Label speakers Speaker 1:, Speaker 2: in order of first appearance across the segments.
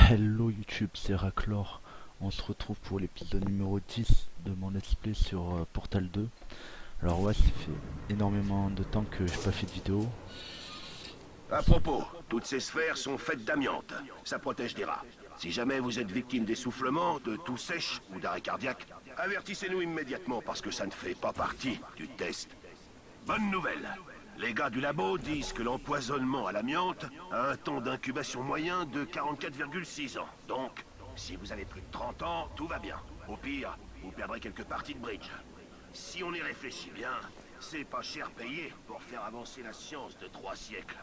Speaker 1: Hello YouTube, c'est Raclor. On se retrouve pour l'épisode numéro 10 de mon let's play sur Portal 2. Alors ouais, ça fait énormément de temps que j'ai pas fait de vidéo.
Speaker 2: À propos, toutes ces sphères sont faites d'amiante. Ça protège des rats. Si jamais vous êtes victime d'essoufflement, de toux sèche ou d'arrêt cardiaque, avertissez-nous immédiatement parce que ça ne fait pas partie du test. Bonne nouvelle. Les gars du labo disent que l'empoisonnement à l'amiante a un temps d'incubation moyen de 44,6 ans. Donc, si vous avez plus de 30 ans, tout va bien. Au pire, vous perdrez quelques parties de bridge. Si on y réfléchit bien, c'est pas cher payé pour faire avancer la science de 3 siècles.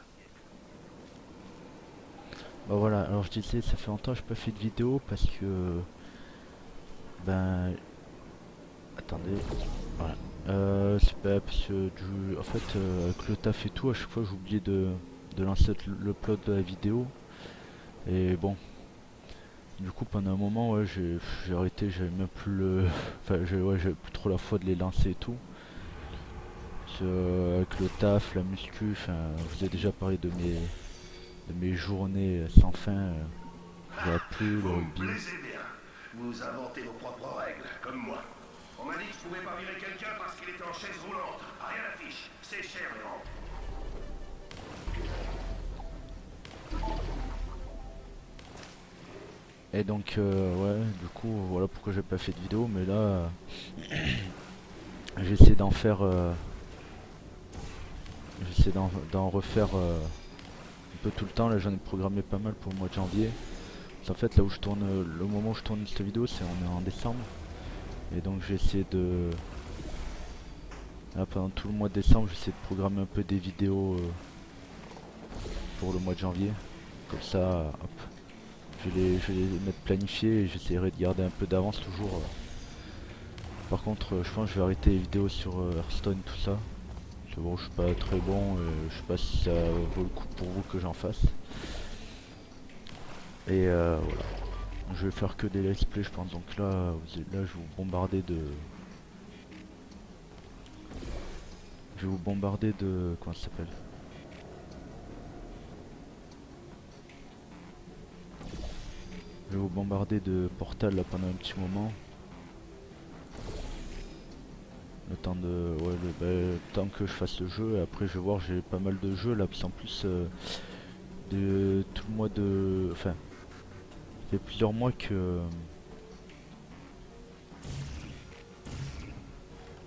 Speaker 1: Bah voilà, alors je disais, ça fait longtemps que j'ai pas fait de vidéo parce que... Ben... Attendez... Voilà. C'est pas parce que en fait, avec le taf et tout, à chaque fois j'ai oublié de lancer le plot de la vidéo. Et bon... Du coup pendant un moment ouais j'ai arrêté, j'avais même plus le... Enfin j'avais plus trop la foi de les lancer et tout. Avec le taf, la muscu, enfin je vous ai déjà parlé de mes journées sans fin. Je vais plus le
Speaker 2: Vous me
Speaker 1: rugby.
Speaker 2: plaisez bien. Vous inventez vos propres règles, comme moi. On m'a dit que je pouvais pas virer quelqu'un parce qu'il était en chaise roulante. Rien n'affiche. C'est cher, les rentes.
Speaker 1: Et donc ouais du coup voilà pourquoi j'ai pas fait de vidéo, mais là j'essaie d'en faire j'essaie d'en refaire un peu tout le temps. Là j'en ai programmé pas mal pour le mois de janvier. En fait là où je tourne, le moment où je tourne cette vidéo c'est on est en décembre. Et donc j'ai essayé de... Là, pendant tout le mois de décembre j'essaie de programmer un peu des vidéos pour le mois de janvier. Comme ça, hop, je vais les mettre planifiés et j'essaierai de garder un peu d'avance toujours. Par contre je pense que je vais arrêter les vidéos sur Hearthstone tout ça. Parce que bon je suis pas très bon, je sais pas si ça vaut le coup pour vous que j'en fasse. Et voilà. Je vais faire que des let's play je pense, donc là, je vais vous bombarder de... Je vais vous bombarder de... Comment ça s'appelle? Je vais vous bombarder de Portal là pendant un petit moment. Le temps de... Ouais, le temps que je fasse le jeu. Et après je vais voir, j'ai pas mal de jeux là. Puis en plus, de tout le mois de... Enfin, ça fait plusieurs mois que...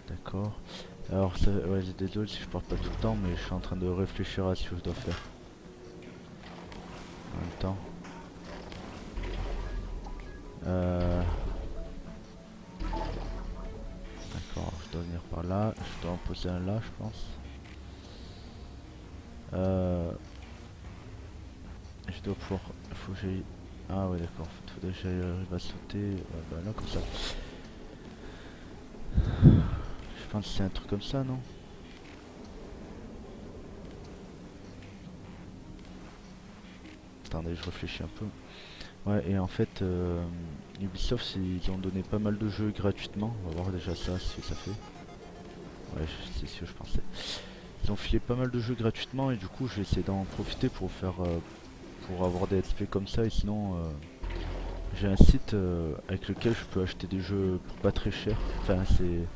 Speaker 1: D'accord. Alors, ça, ouais, désolé si je parle pas tout le temps, mais je suis en train de réfléchir à ce que je dois faire. En même temps. D'accord, je dois venir par là. Je dois en poser un là, je pense. Je dois pouvoir... Faut que j'aille... Ah ouais d'accord, faudrait que j'arrive à sauter. Ouais, bah là comme ça. Je pense que c'est un truc comme ça, non? Attendez, je réfléchis un peu. Ouais, et en fait, Ubisoft, ils ont donné pas mal de jeux gratuitement. On va voir déjà ça, si ça fait. Ouais, c'est ce que je pensais. Ils ont filé pas mal de jeux gratuitement et du coup, j'ai essayé d'en profiter pour faire... pour avoir des SP comme ça. Et sinon, j'ai un site avec lequel je peux acheter des jeux pour pas très cher. Enfin, c'est...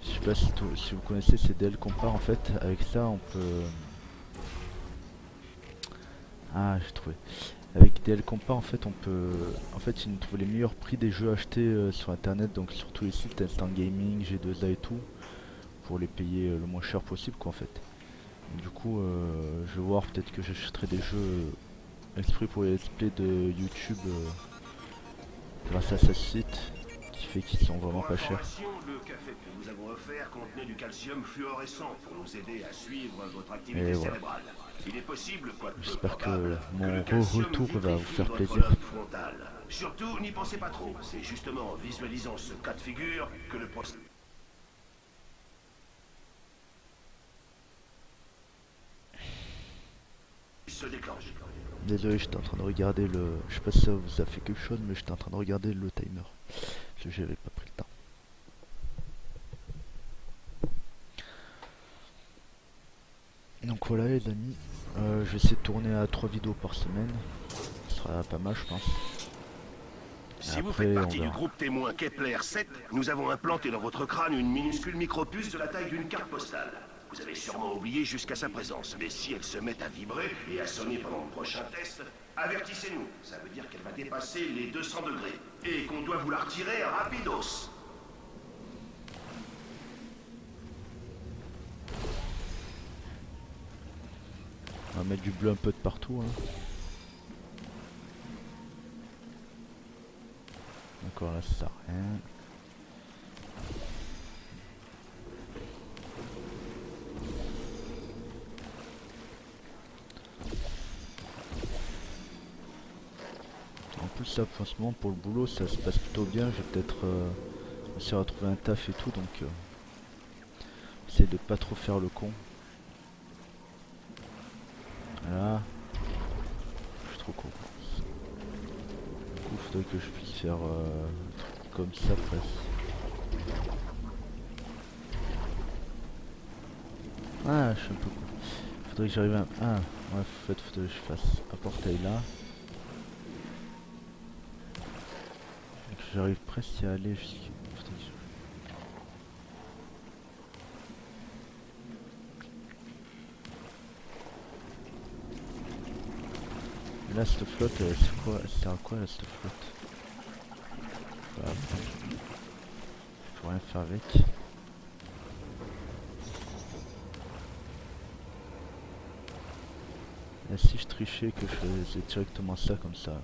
Speaker 1: Je sais pas si vous connaissez, c'est DL Compare en fait. Avec ça, on peut... Ah, j'ai trouvé. Avec DL Compare, en fait, on peut... En fait, ils nous trouvent les meilleurs prix des jeux achetés sur internet, donc sur tous les sites, Instant Gaming, G2A et tout, pour les payer le moins cher possible, quoi, en fait. Du coup, je vais voir, peut-être que j'achèterai des jeux exprès pour les let's play de YouTube grâce à ce site, qui fait qu'ils sont vraiment
Speaker 2: Pour
Speaker 1: pas chers.
Speaker 2: information, le café que nous avons offert contenait du calcium fluorescent pour nous aider à suivre votre
Speaker 1: Et
Speaker 2: activité
Speaker 1: voilà.
Speaker 2: cérébrale. Il est possible, quoique peu
Speaker 1: J'espère que
Speaker 2: probable, que le
Speaker 1: mon
Speaker 2: calcium
Speaker 1: retour va vous
Speaker 2: vitrifie
Speaker 1: faire
Speaker 2: votre
Speaker 1: plaisir.
Speaker 2: lobe frontal. Surtout, n'y pensez pas trop. C'est justement en visualisant ce cas de figure que le processus se déclenche.
Speaker 1: Désolé, j'étais en train de regarder le... Je sais pas si ça vous a fait quelque chose, mais j'étais en train de regarder le timer. Parce que j'avais pas pris le temps. Donc voilà les amis, je vais essayer de tourner à 3 vidéos par semaine. Ce sera pas mal, je pense.
Speaker 2: Si vous
Speaker 1: Après,
Speaker 2: faites
Speaker 1: on
Speaker 2: partie du
Speaker 1: verra.
Speaker 2: groupe témoin Kepler 7, nous avons implanté dans votre crâne une minuscule micropuce de la taille d'une carte postale. Vous avez sûrement oublié jusqu'à sa présence, mais si elle se met à vibrer et à sonner pendant le prochain test, avertissez-nous. Ça veut dire qu'elle va dépasser les 200 degrés et qu'on doit vous la retirer rapidos.
Speaker 1: On va mettre du bleu un peu de partout. Hein. D'accord, là ça sert à rien. En plus là, franchement, pour le boulot, ça se passe plutôt bien. J'ai peut-être réussi à trouver un taf et tout, donc j'essaie de pas trop faire le con. Voilà. Je suis trop con. Du coup, faudrait que je puisse faire un truc comme ça presque. Ah, je suis un peu con. Faudrait que j'arrive à... Ah, ouais, en fait, faudrait que je fasse un portail là. Et que j'arrive presque à aller jusqu'à... Là, cette flotte, c'est quoi? Elle sert à quoi là, cette flotte? Bah, je peux rien faire avec. Et si je trichais que je faisais directement ça comme ça.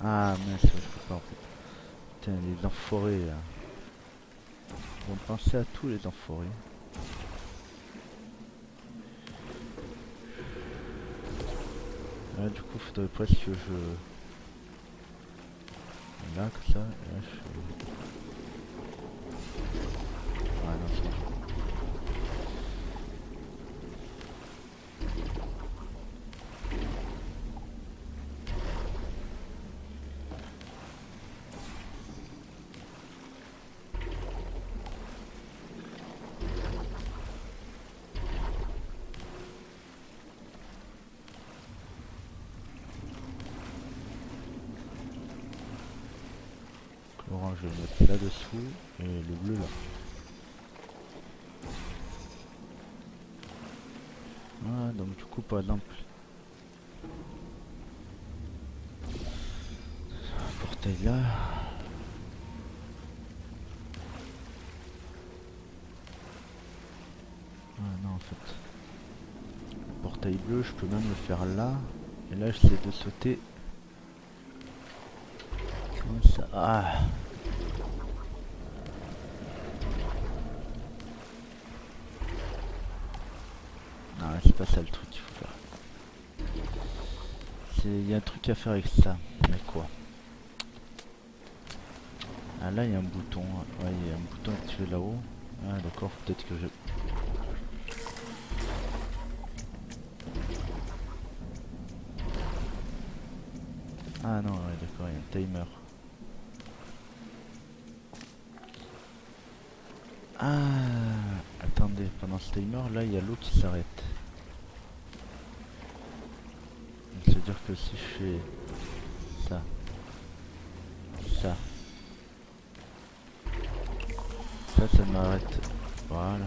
Speaker 1: Ah mince, je peux pas en fait. Putain, les enfoirés là. Ils vont penser à tous les enfoirés. Là du coup faudrait presque que je... Là comme ça, et là je... Ah non c'est bon. L'orange je vais le mettre là dessous et le bleu là. Ah donc du coup par exemple portail là. Ah non en fait. Le portail bleu je peux même le faire là. Et là j'essaie de sauter. Comme ça. Ah. Non c'est pas ça le truc qu'il faut faire. Il y a un truc à faire avec ça. Mais quoi? Ah là il y a un bouton. Ouais il y a un bouton activé là-haut. Ah d'accord, peut-être que je... Ah non ouais d'accord, il y a un timer. Ah attendez, pendant ce timer là il y a l'eau qui s'arrête. Donc c'est à dire que si je fais ça, ça, ça m'arrête. Voilà.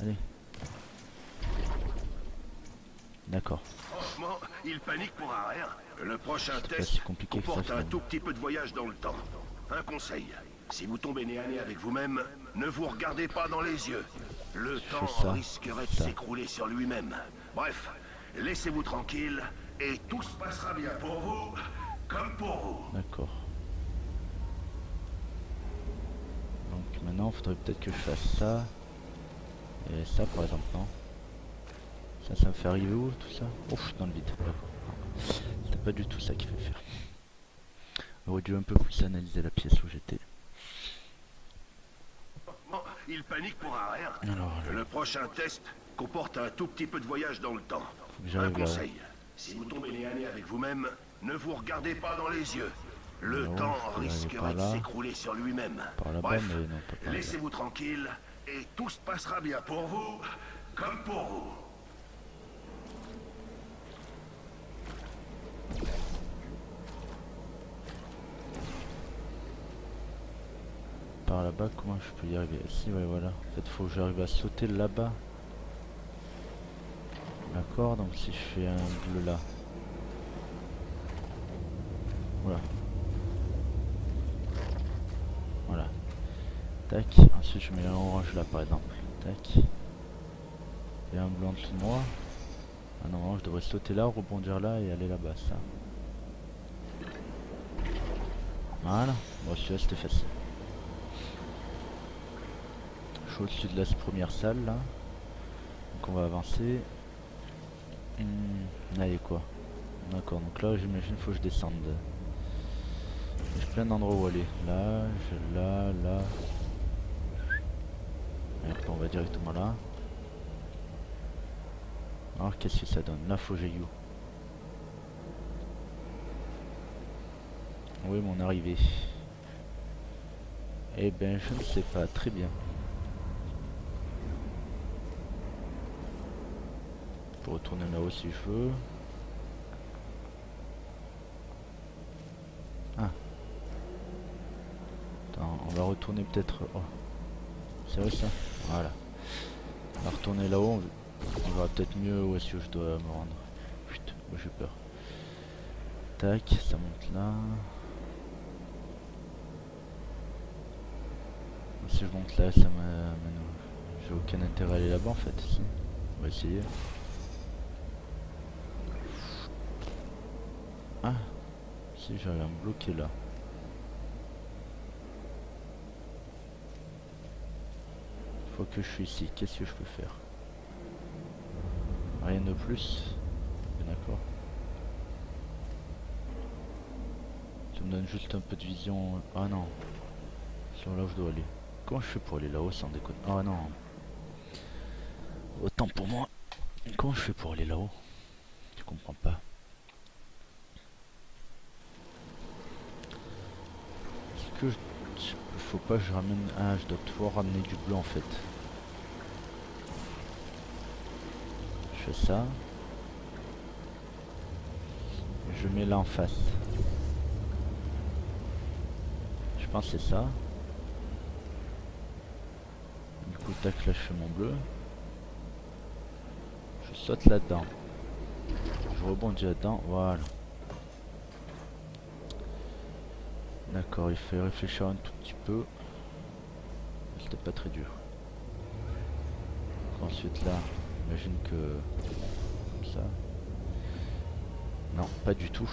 Speaker 1: Allez. D'accord.
Speaker 2: Franchement, il panique pour un rien. Le prochain
Speaker 1: C'est pas
Speaker 2: test
Speaker 1: si compliqué que ça
Speaker 2: comporte un
Speaker 1: finalement.
Speaker 2: tout petit peu de voyage dans le temps. Un conseil, si vous tombez nez à nez avec vous-même, ne vous regardez pas dans les yeux. Le
Speaker 1: Je
Speaker 2: temps
Speaker 1: fais ça,
Speaker 2: risquerait de
Speaker 1: ça.
Speaker 2: s'écrouler sur lui-même. Bref, laissez-vous tranquille et tout se passera bien pour vous, comme pour vous.
Speaker 1: D'accord. Donc maintenant il faudrait peut-être que je fasse ça. Et ça par exemple non. Ça me fait arriver où tout ça? Oh je suis dans le vide. C'était pas du tout ça qu'il fallait faire. J'aurais dû un peu plus analyser la pièce où j'étais.
Speaker 2: Il panique pour un rien.
Speaker 1: Alors,
Speaker 2: Le prochain test comporte un tout petit peu de voyage dans le temps.
Speaker 1: faut que
Speaker 2: Un
Speaker 1: j'arrive là-haut.
Speaker 2: conseil, si vous tombez nez à nez avec vous-même, ne vous regardez pas dans les yeux. Le
Speaker 1: Non,
Speaker 2: temps
Speaker 1: je peux arriver
Speaker 2: risquerait
Speaker 1: par
Speaker 2: de
Speaker 1: là.
Speaker 2: s'écrouler sur lui-même.
Speaker 1: Par là-bas,
Speaker 2: Bref,
Speaker 1: mais non, pas par là.
Speaker 2: laissez-vous tranquille et tout se passera bien pour vous, comme pour vous.
Speaker 1: là-bas, comment je peux y arriver? Si, ouais, voilà. En fait, faut que j'arrive à sauter là-bas. D'accord, donc si je fais un bleu là. Voilà. Voilà. Tac. Ensuite, je mets un orange là, par exemple. Tac. Et un bleu en dessous de moi. Ah non, je devrais sauter là, rebondir là et aller là-bas, ça. Voilà. Bon, celui-là, c'était facile. Je suis au-dessus de la première salle, là. Donc, on va avancer. Là, il y a quoi? D'accord, donc là, j'imagine faut que je descende. J'ai plein d'endroits où aller. Là, là. Et après, on va directement là. Alors, qu'est-ce que ça donne? Là, faut que j'aille où? Où est mon arrivée? Eh ben, je ne sais pas. Très bien. Pour retourner là-haut si je veux. Ah. Attends, on va retourner peut-être... Oh. C'est vrai ça? Voilà. On va retourner là-haut. On verra peut-être mieux où est-ce que je dois me rendre. Putain, j'ai peur. Tac, ça monte là. Si je monte là, ça m'amène où? J'ai aucun intérêt à aller là-bas en fait. Si. On va essayer. Ah, si j'arrive à me bloquer là. Faut que je suis ici. Qu'est-ce que je peux faire? Rien de plus. D'accord. Ça me donne juste un peu de vision. Ah non. Sur là où je dois aller. Comment je fais pour aller là-haut sans déconner? Ah non. Autant pour moi. Comment je fais pour aller là-haut? Je comprends pas. Est-ce que faut pas que je ramène... Ah, je dois pouvoir ramener du bleu en fait. Je fais ça. Je mets là en face. Je pense que c'est ça. Du coup, tac, là je fais mon bleu. Je saute là-dedans. Je rebondis là-dedans. Voilà. D'accord, il fait réfléchir un tout petit peu. C'était pas très dur. Ensuite là, j'imagine que... Comme ça. Non, pas du tout.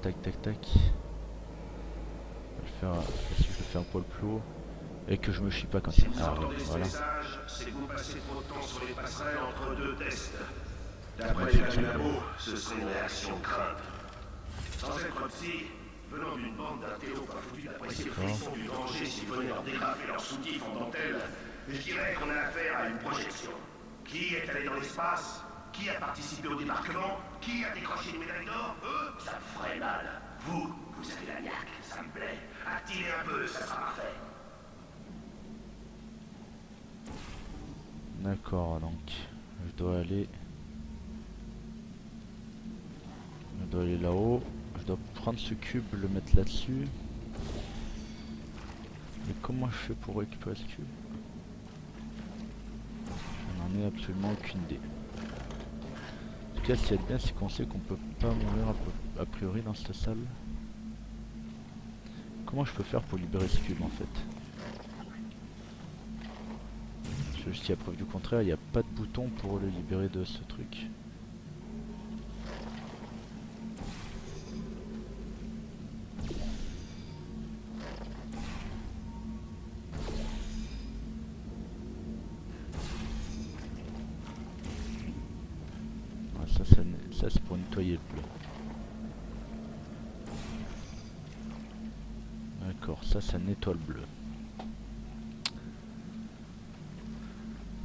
Speaker 1: Tac, tac, tac. Je vais le faire, si je le fais un poil plus haut. Et que je me chie pas comme ça. Ah, voilà.
Speaker 2: C'est que vous passez trop de temps sur les passerelles entre deux tests. D'après les labo, ce serait une réaction de crainte. Sans être psy, venant d'une bande d'intellos pas foutus d'apprécier le frisson du danger s'ils venaient leur dégrafer leur soutif en dentelle, je dirais qu'on a affaire à une projection. Qui est allé dans l'espace? Qui a participé au débarquement? Qui a décroché une médaille d'or? Eux, ça me ferait mal. Vous avez la niaque, ça me plaît. Activez un peu, ça sera parfait.
Speaker 1: D'accord, donc je dois aller là-haut. Je dois prendre ce cube, le mettre là-dessus. Mais comment je fais pour récupérer ce cube? Je n'en ai absolument aucune idée. En tout cas, ce qu'il y a de bien, c'est qu'on sait qu'on peut pas mourir a priori dans cette salle. Comment je peux faire pour libérer ce cube en fait? Jusqu'à preuve du contraire, il n'y a pas de bouton pour le libérer de ce truc. Ça c'est pour nettoyer le bleu. D'accord, ça nettoie le bleu.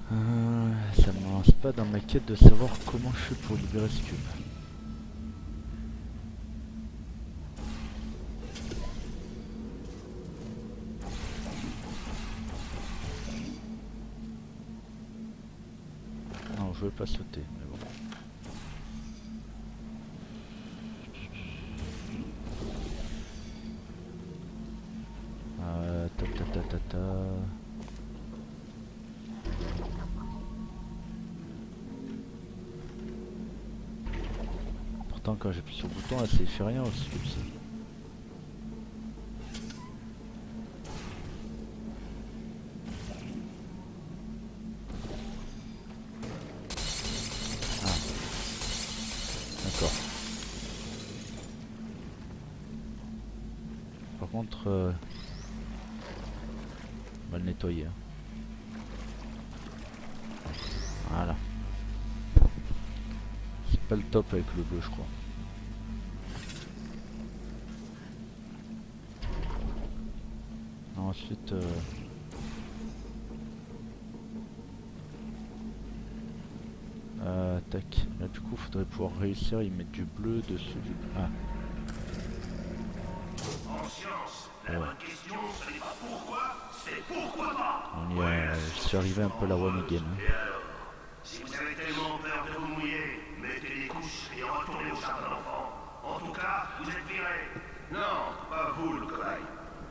Speaker 1: Ça ne m'avance pas dans ma quête de savoir comment je fais pour libérer ce cube. Non, je vais pas sauter, mais bon. Pourtant quand j'appuie sur le bouton là ça y fait rien aussi comme ça. Ah, d'accord. Par contre, on va le nettoyer. Hein. Voilà. C'est pas le top avec le bleu je crois. Ensuite tac, là du coup faudrait pouvoir réussir à y mettre du bleu dessus du... Ah.
Speaker 2: En science, la bonne question, ce n'est pas pourquoi, c'est pourquoi pas.
Speaker 1: On y a... Je suis arrivé un peu à la one again. Hein.
Speaker 2: Et alors, si vous avez tellement peur de vous mouiller, mettez des couches et retournez au jardin d'enfants. En tout cas, vous êtes virés. Non, pas vous, le cobaye.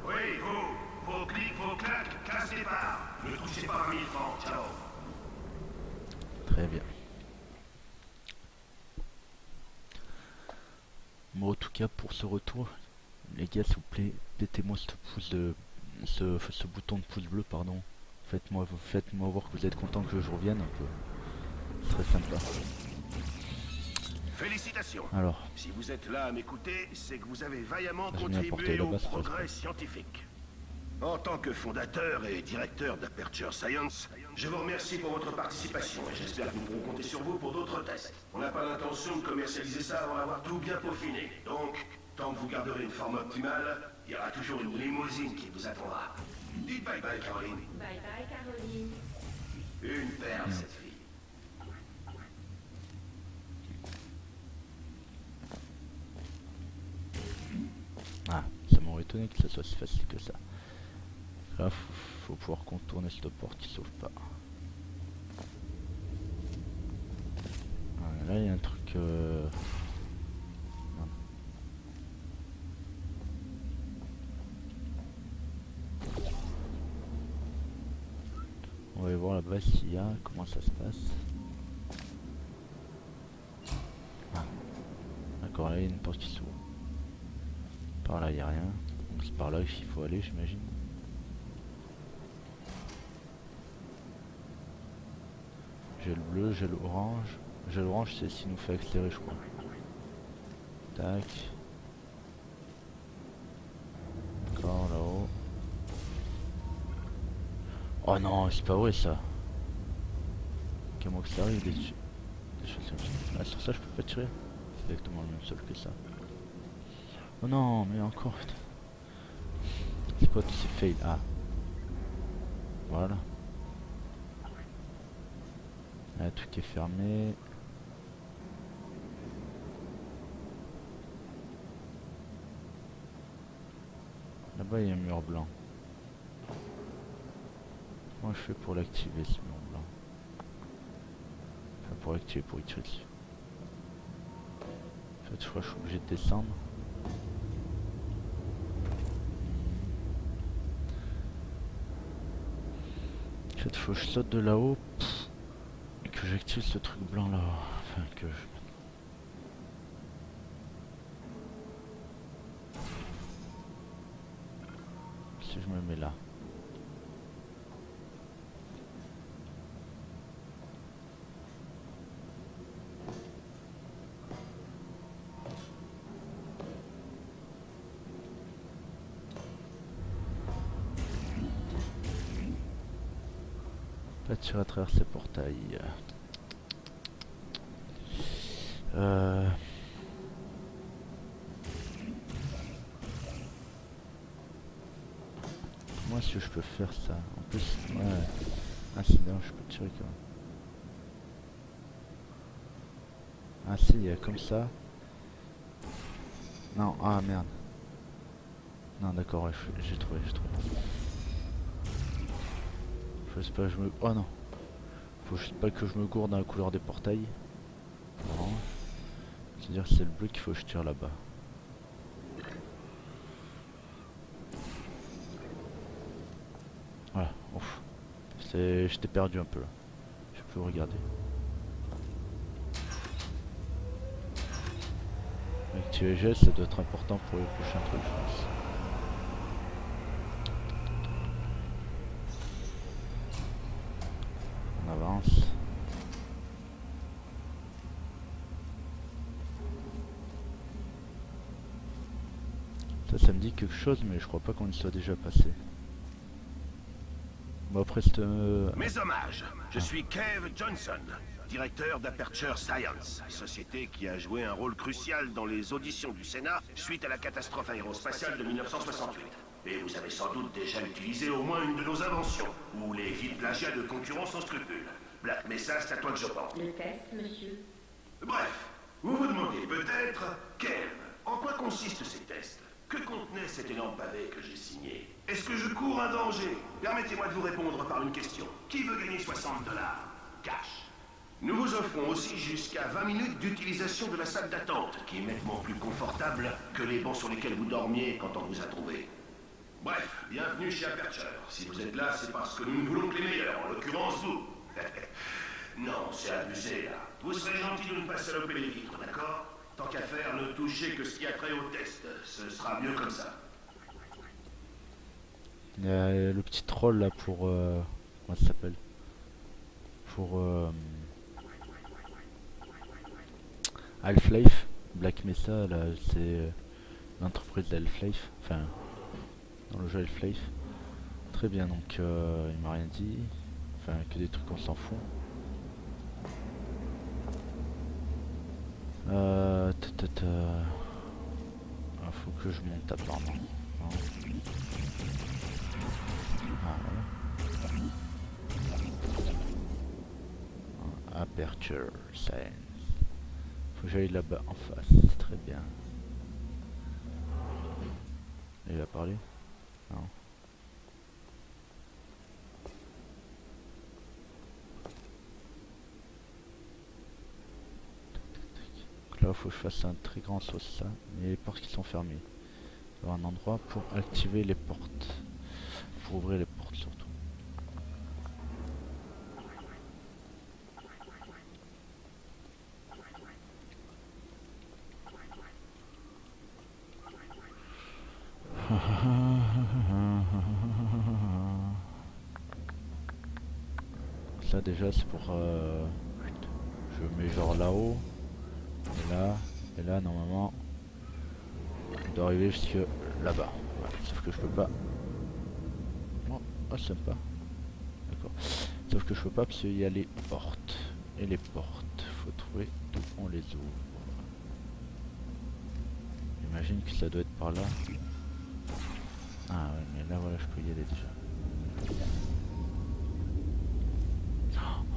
Speaker 2: Oui, vous. Vos clics, vos claques, classe départ. Ne touchez pas 20 000 francs, ciao.
Speaker 1: Très bien. Moi en tout cas pour ce retour, les gars s'il vous plaît, mettez-moi ce bouton de pouce bleu pardon. Faites-moi voir que vous êtes content que je revienne un peu. C'est très sympa.
Speaker 2: Félicitations.
Speaker 1: Alors,
Speaker 2: si vous êtes là à m'écouter, c'est que vous avez vaillamment
Speaker 1: je viens apporter
Speaker 2: contribué
Speaker 1: la
Speaker 2: au
Speaker 1: base,
Speaker 2: progrès scientifique. En tant que fondateur et directeur d'Aperture Science, je vous remercie pour votre participation et j'espère que nous pourrons compter sur vous pour d'autres tests. On n'a pas l'intention de commercialiser ça avant d'avoir tout bien peaufiné. Donc, tant que vous garderez une forme optimale, il y aura toujours une limousine qui vous attendra. Dites bye bye, Caroline.
Speaker 3: Bye bye, Caroline.
Speaker 2: Une perle, cette fille.
Speaker 1: ah, ça m'aurait étonné que ça soit si facile que ça. Là, faut pouvoir contourner cette porte qui s'ouvre pas. Voilà, là, il y a un truc... Non. On va aller voir là-bas s'il y a... Comment ça se passe. Ah. D'accord, là, il y a une porte qui s'ouvre. Par là, il n'y a rien. Donc c'est par là qu'il faut aller, j'imagine. J'ai le bleu, j'ai l'orange. J'ai l'orange, c'est ce qui nous fait accélérer, je crois. Tac. Encore là-haut. Oh non, c'est pas vrai ça. Qu'à moi que ça arrive, des choses comme ça. Ah, sur ça, je peux pas tirer. C'est exactement le même sol que ça. Oh non, mais encore. C'est quoi tous ces fails? Ah. Voilà. Là, tout est fermé. Là-bas, il y a un mur blanc. Comment je fais pour l'activer, ce mur blanc? Enfin, pour l'activer, pour y tirer dessus. En fait, je crois que je suis obligé de descendre. En fait, faut que je saute de là-haut. Et que j'active ce truc blanc là. Enfin, que je... Si je me mets là. Pas tirer à travers ces portails. Comment est-ce que je peux faire ça? En plus, ouais. Ah si, non, je peux tirer quand même. Ah si, il y a comme ça. Non, ah merde. Non, d'accord, ouais, j'ai trouvé. Faut juste pas que je me... Oh non. Faut juste pas que je me gourde dans la couleur des portails. Non. C'est-à-dire que c'est le bleu qu'il faut que je tire là-bas. Voilà, ouf. J'étais perdu un peu là. Je peux regarder. activer GS, ça doit être important pour les prochains trucs, je pense. On avance. Ça me dit quelque chose, mais je crois pas qu'on y soit déjà passé. Bon, après cette...
Speaker 2: Mes hommages, je suis Kev Johnson, directeur d'Aperture Science, société qui a joué un rôle crucial dans les auditions du Sénat suite à la catastrophe aérospatiale de 1968. Et vous avez sans doute déjà utilisé au moins une de nos inventions, ou les vils plagiats de concurrents sans scrupules. Black Mesa, c'est à toi que je pense.
Speaker 3: Le test, monsieur.
Speaker 2: Bref, vous vous demandez peut-être, Kev, en quoi consistent ces tests? Que contenait cet énorme pavé que j'ai signé? Est-ce que je cours un danger? Permettez-moi de vous répondre par une question. Qui veut gagner 60 $? Cash. Nous vous offrons aussi jusqu'à 20 minutes d'utilisation de la salle d'attente, qui est nettement plus confortable que les bancs sur lesquels vous dormiez quand on vous a trouvé. Bref, bienvenue chez Aperture. Si vous êtes là, c'est parce que nous ne voulons que les meilleurs, en l'occurrence vous. Non, c'est abusé là. Vous serez gentil de ne pas saloper les vitres, d'accord? Tant qu'à faire, ne touchez que ce qui a trait au test. Ce sera mieux comme ça.
Speaker 1: Il y a le petit troll là pour... comment ça s'appelle? Pour... Half-Life. Black Mesa, là, c'est l'entreprise d'Half-Life. Enfin, dans le jeu Half-Life. Très bien, donc il m'a rien dit. Enfin, que des trucs on s'en fout. Faut que je monte apparemment. Aperture Science. Faut que j'aille là-bas en face. Très bien. Il va parler? Non. Donc là, faut que je fasse un très grand saut ça. Mais les portes qui sont fermées. Il y aura un endroit pour activer les portes. Pour ouvrir les portes surtout. Ça déjà c'est pour je mets genre là-haut et là normalement on doit arriver jusque là-bas. Voilà. Sauf que je peux pas. Oh sympa. D'accord. Sauf que je peux pas parce qu'il y a les portes. Et les portes, faut trouver d'où on les ouvre. J'imagine que ça doit être par là. Ah ouais, mais là voilà, je peux y aller déjà.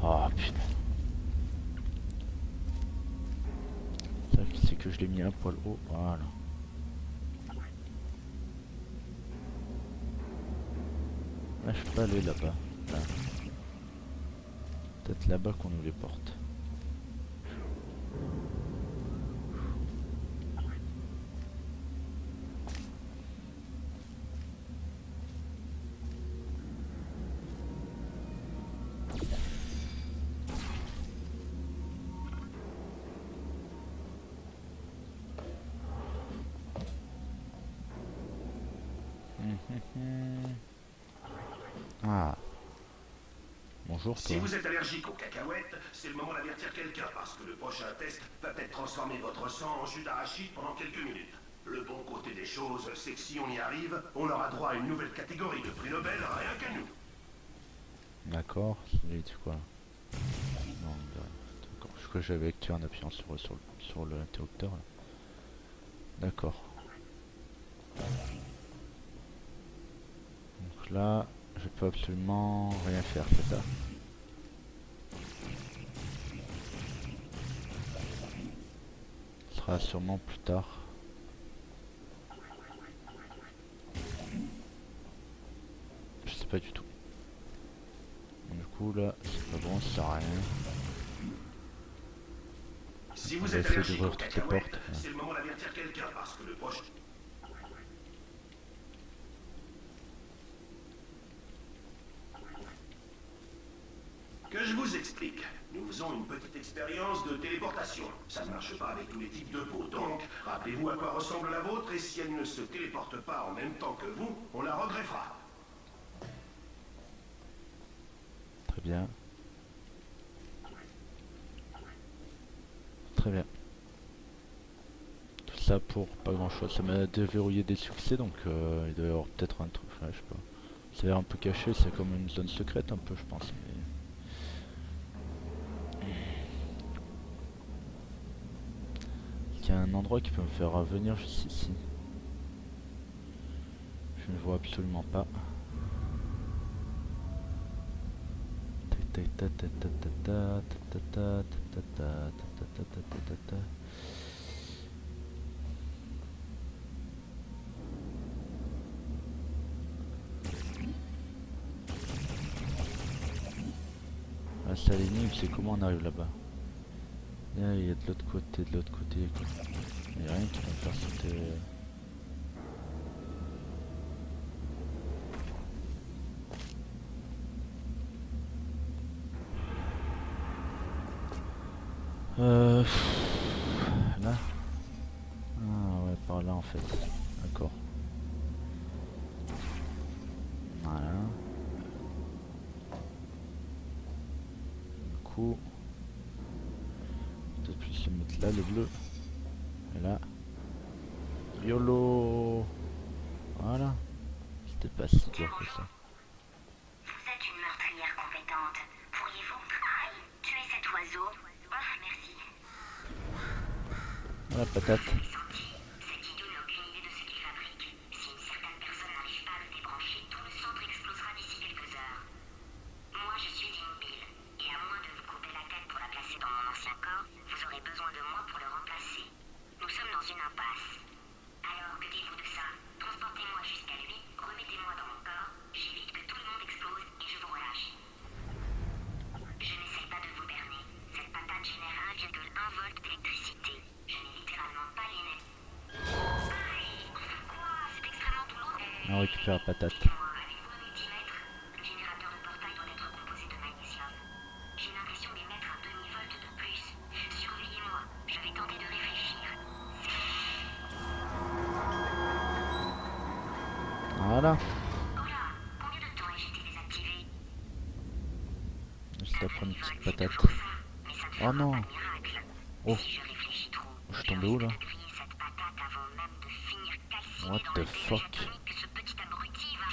Speaker 1: Oh putain. Ça c'est que je l'ai mis un poil haut, voilà. Là je peux pas aller là-bas. Là. Peut-être là-bas qu'on ouvre les portes. Ah. Bonjour toi.
Speaker 2: Si vous êtes allergique aux cacahuètes, c'est le moment d'avertir quelqu'un parce que le prochain test va peut-être transformer votre sang en jus d'arachide pendant quelques minutes. Le bon côté des choses, c'est que si on y arrive, on aura droit à une nouvelle catégorie de prix Nobel rien qu'à nous.
Speaker 1: D'accord, c'est quoi? Non, d'accord. Je crois que j'avais activé en appuyant sur l'interrupteur. D'accord. Donc là, je peux absolument rien faire, c'est ça? Ce sera sûrement plus tard. Je sais pas du tout. Du coup là, c'est pas bon, ça sert à rien.
Speaker 2: Si
Speaker 1: On
Speaker 2: vous
Speaker 1: va
Speaker 2: êtes
Speaker 1: essayer
Speaker 2: allergique aux
Speaker 1: d'ouvrir toutes les
Speaker 2: cacahuètes,
Speaker 1: portes.
Speaker 2: c'est le moment d'avertir quelqu'un parce que le prochain... Que je vous explique. Nous faisons une petite expérience de téléportation. Ça ne marche pas avec tous les types de peau, donc rappelez-vous à quoi ressemble la vôtre et si elle ne se téléporte pas en même temps que vous, on la regreffera.
Speaker 1: Très bien. Très bien. Tout ça pour pas grand chose. Ça m'a déverrouillé des succès, donc il doit y avoir peut-être un truc, je sais pas. Ça a l'air un peu caché, c'est comme une zone secrète un peu, je pense. Mais... il y a un endroit qui peut me faire venir jusqu'ici. Je ne vois absolument pas. Ah, ça l'énigme, c'est comment on arrive là-bas. Là, il y a de l'autre côté, quoi. Il n'y a rien qui peut me faire sauter. Là. Ah ouais, par là en fait. D'accord. Voilà. Du coup, peut-être plus se mettre là, le bleu. Et là. YOLO. Voilà. C'était pas si dur que ça.
Speaker 3: Vous êtes une meurtrière compétente. Pourriez-vous tuer cet oiseau? Ah, merci.
Speaker 1: Voilà, patate.
Speaker 3: Cet idiot n'a aucune idée de ce qu'il fabrique. Si une certaine personne n'arrive pas à le débrancher, tout le centre explosera d'ici quelques heures. Moi, je suis immobile. Et à moins de vous couper la tête pour la placer dans mon ancien corps, vous aurez besoin de moi pour le remplacer. Nous sommes dans une impasse. Alors, que dites-vous de ça? Transportez-moi jusqu'à lui, remettez-moi dans mon corps, j'évite que tout le monde explose et je vous relâche. Je n'essaie pas de vous berner. Cette patate génère 1,1 volt d'électricité. Je n'ai littéralement pas les nez. Aïe, enfin quoi? C'est extrêmement douloureux.
Speaker 1: On récupère la patate.
Speaker 3: Dites-moi, avez-vous un multimètre? Le générateur de portail doit être composé de magnésium. J'ai l'impression d'émettre un demi-volt de plus. Surveillez-moi, je vais tenter de réfléchir.
Speaker 1: Voilà.
Speaker 3: Oh là, combien de temps ai-je été désactivé?
Speaker 1: Juste la prendre une petite patate.
Speaker 3: Toujours ça, mais ça ne
Speaker 1: Oh
Speaker 3: fera
Speaker 1: non.
Speaker 3: pas de miracle.
Speaker 1: Oh.
Speaker 3: Si je réfléchis trop,
Speaker 1: Je suis tombé où là?
Speaker 3: risque de griller cette patate avant même de finir calciné
Speaker 1: What
Speaker 3: dans
Speaker 1: the
Speaker 3: le
Speaker 1: fuck?
Speaker 3: déluge atomique que ce petit abruti va...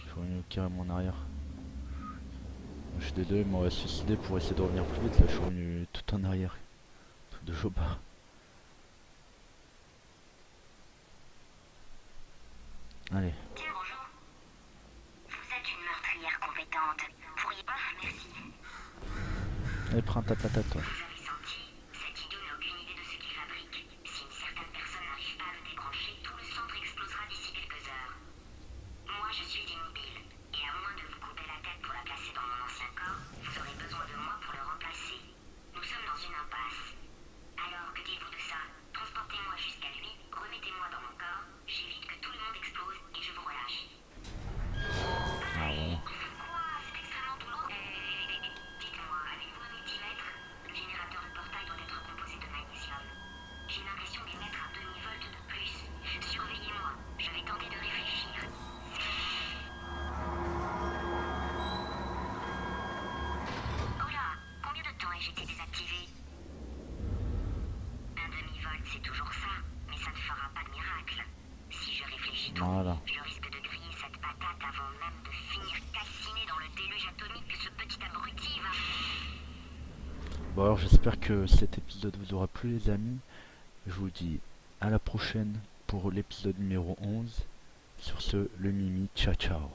Speaker 1: J'aurais mieux carrément en arrière. Je suis désolé, mais on va se suicider pour essayer de revenir plus vite. Là, je suis revenu tout en arrière. Truc de jobard. Allez.
Speaker 3: Tiens, bonjour. Vous êtes une meurtrière compétente. Pourriez... Ah, merci.
Speaker 1: Allez, prends ta patate, toi.
Speaker 3: Vous avez senti? Cet idiot n'a aucune idée de ce qu'il fabrique. Si une certaine personne n'arrive pas à le débrancher, tout le centre explosera d'ici quelques heures. Moi, je suis immobile. Et à moins de vous couper la tête pour la placer dans mon ancien corps, vous aurez besoin de moi pour le remplacer. Nous sommes dans une impasse. Alors, que dites-vous de ça? Transportez-moi jusqu'à lui, remettez-moi dans mon corps, j'évite que tout le monde explose et je vous relâche.
Speaker 1: Ah ouais.
Speaker 3: Quoi? C'est extrêmement douloureux. Dites-moi, avez-vous un multimètre? Le générateur de portail doit être composé de magnésium. J'ai l'impression d'émettre un demi-volt de plus. Surveillez-moi, je vais tenter de réfléchir. Oh là, combien de temps ai-je été désactivé? Un demi-volt, c'est toujours ça, mais ça ne fera pas de miracle. Si je réfléchis trop,
Speaker 1: Voilà.
Speaker 3: je risque de griller cette patate avant même de finir calciné dans le déluge atomique que ce petit abruti va...
Speaker 1: Bon, alors j'espère que cet épisode vous aura plu, les amis. Je vous dis à la prochaine pour l'épisode numéro 11. Sur ce, le Mimi, ciao ciao.